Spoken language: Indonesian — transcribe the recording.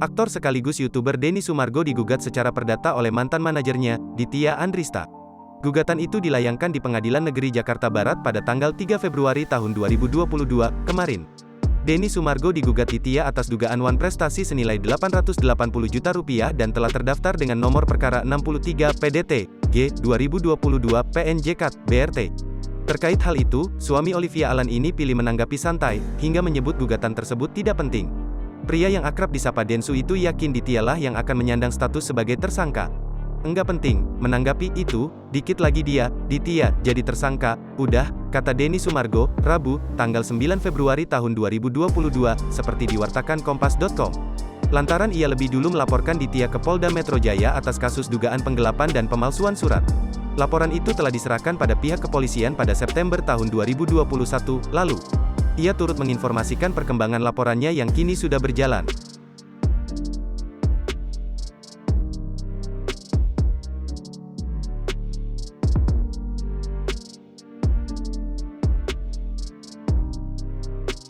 Aktor sekaligus YouTuber Denny Sumargo digugat secara perdata oleh mantan manajernya, Ditya Andrista. Gugatan itu dilayangkan di Pengadilan Negeri Jakarta Barat pada tanggal 3 Februari tahun 2022, kemarin. Denny Sumargo digugat Ditya atas dugaan wan prestasi senilai Rp880 juta dan telah terdaftar dengan nomor perkara 63 PDT, G, 2022 PNJK, BRT. Terkait hal itu, suami Olivia Alan ini pilih menanggapi santai, hingga menyebut gugatan tersebut tidak penting. Pria yang akrab disapa Densu itu yakin Ditya lah yang akan menyandang status sebagai tersangka. Enggak penting, menanggapi itu, dikit lagi Ditya, jadi tersangka, udah, kata Denny Sumargo, Rabu, tanggal 9 Februari tahun 2022, seperti diwartakan Kompas.com. Lantaran ia lebih dulu melaporkan Ditya ke Polda Metro Jaya atas kasus dugaan penggelapan dan pemalsuan surat. Laporan itu telah diserahkan pada pihak kepolisian pada September tahun 2021, lalu. Ia turut menginformasikan perkembangan laporannya yang kini sudah berjalan.